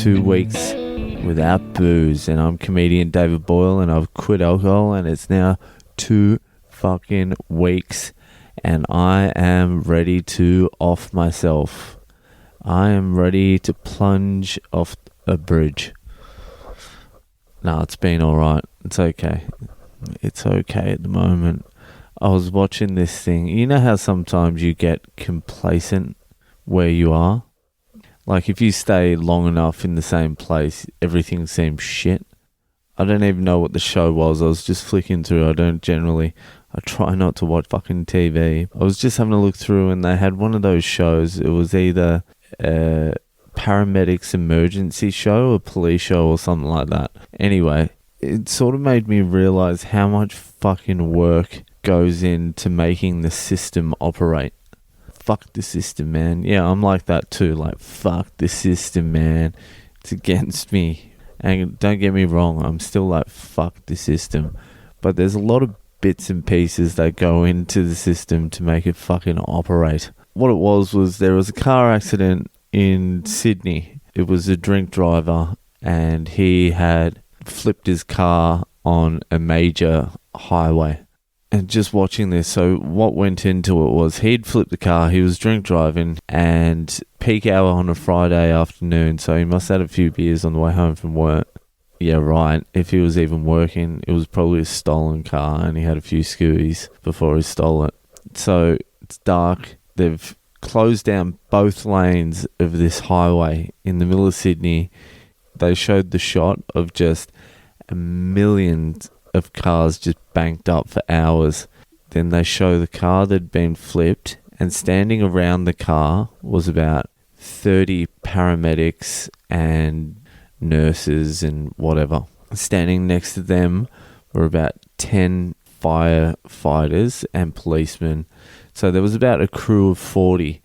2 weeks without booze, and I'm comedian David Boyle, and I've quit alcohol, and it's now 2 fucking weeks, and I am ready to off myself. I am ready to plunge off a bridge. No, it's been alright. It's okay. It's okay at the moment. I was watching this thing. You know how sometimes you get complacent where you are? Like if you stay long enough in the same place, everything seems shit. I don't even know what the show was. I was just flicking through. I try not to watch fucking TV. I was just having a look through and they had one of those shows. It was either a paramedics emergency show, a police show or something like that. Anyway, it sort of made me realize how much fucking work goes into making the system operate. Fuck the system, man. Yeah, I'm like that too. Like, fuck the system, man. It's against me. And don't get me wrong, I'm still like, fuck the system. But there's a lot of bits and pieces that go into the system to make it fucking operate. What it was there was a car accident in Sydney. It was a drink driver and he had flipped his car on a major highway. And just watching this, so what went into it was he'd flipped the car, he was drink driving, and peak hour on a Friday afternoon, so he must have had a few beers on the way home from work. Yeah, right. If he was even working, it was probably a stolen car, and he had a few skewies before he stole it. So it's dark. They've closed down both lanes of this highway in the middle of Sydney. They showed the shot of just a million of cars just banked up for hours. Then they show the car that had been flipped, and standing around the car was about 30 paramedics and nurses and whatever. Standing next to them were about 10 firefighters and policemen. So there was about a crew of 40.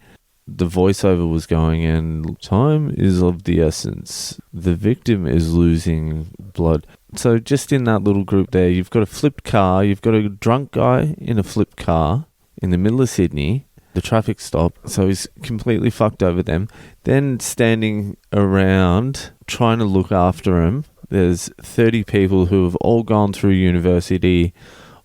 The voiceover was going, and time is of the essence. The victim is losing blood. So just in that little group there, you've got a flipped car, you've got a drunk guy in a flipped car in the middle of Sydney, the traffic stop, so he's completely fucked over them. Then standing around trying to look after him, there's 30 people who have all gone through university,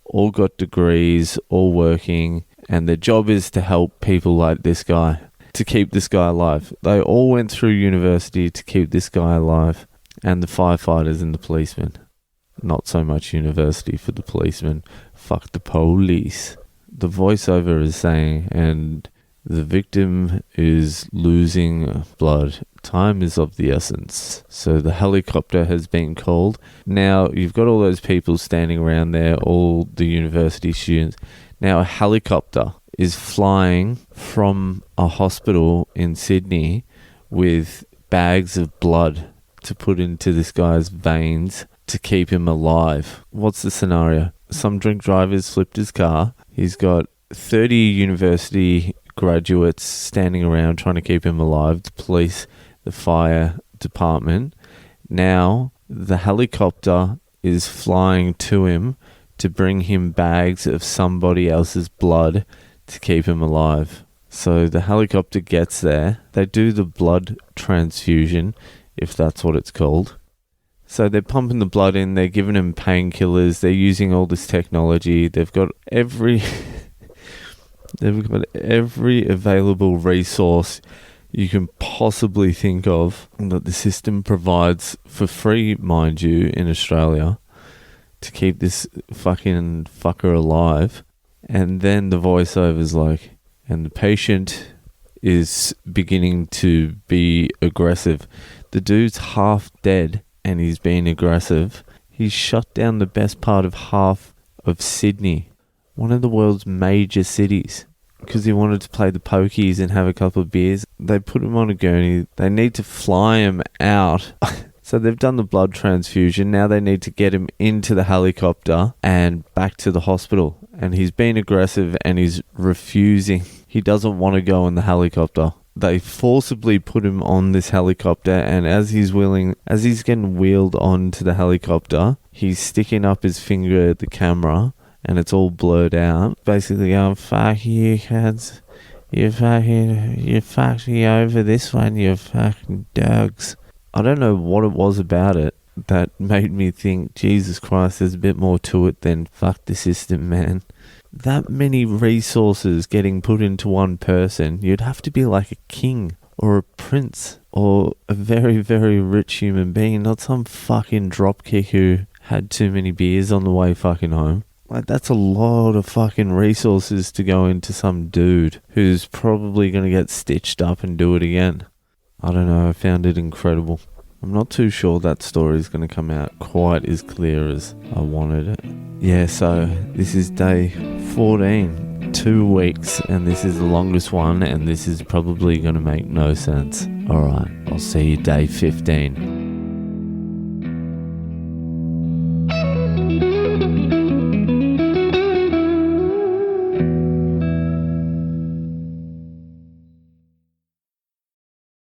all got degrees, all working, and their job is to help people like this guy, to keep this guy alive. They all went through university to keep this guy alive. And the firefighters and the policemen. Not so much university for the policemen. Fuck the police. The voiceover is saying, and the victim is losing blood. Time is of the essence. So the helicopter has been called. Now, you've got all those people standing around there, all the university students. Now, a helicopter is flying from a hospital in Sydney with bags of blood to put into this guy's veins to keep him alive. What's the scenario? Some drink driver's flipped his car. He's got 30 university graduates standing around trying to keep him alive. The police, the fire department. Now the helicopter is flying to him to bring him bags of somebody else's blood to keep him alive. So the helicopter gets there. They do the blood transfusion, if that's what it's called. So they're pumping the blood in, they're giving him painkillers, they're using all this technology, they've got every available resource you can possibly think of that the system provides for free, mind you, in Australia, to keep this fucking fucker alive. And then the voiceover's like, and the patient is beginning to be aggressive. The dude's half dead and he's being aggressive. He's shut down the best part of half of Sydney, one of the world's major cities, because he wanted to play the pokies and have a couple of beers. They put him on a gurney. They need to fly him out. So they've done the blood transfusion. Now they need to get him into the helicopter and back to the hospital. And he's been aggressive and he's refusing. He doesn't want to go in the helicopter. They forcibly put him on this helicopter, and as he's getting wheeled onto the helicopter, he's sticking up his finger at the camera and it's all blurred out. Basically going, fuck you, cats. You fucked me over this one, you fucking dogs. I don't know what it was about it that made me think, Jesus Christ, there's a bit more to it than fuck the system, man. That many resources getting put into one person, you'd have to be like a king or a prince or a very, very rich human being, not some fucking dropkick who had too many beers on the way fucking home. Like, that's a lot of fucking resources to go into some dude who's probably going to get stitched up and do it again. I don't know, I found it incredible. I'm not too sure that story is going to come out quite as clear as I wanted it. Yeah, so this is day 14, 2 weeks, and this is the longest one, and this is probably going to make no sense. Alright, I'll see you day 15.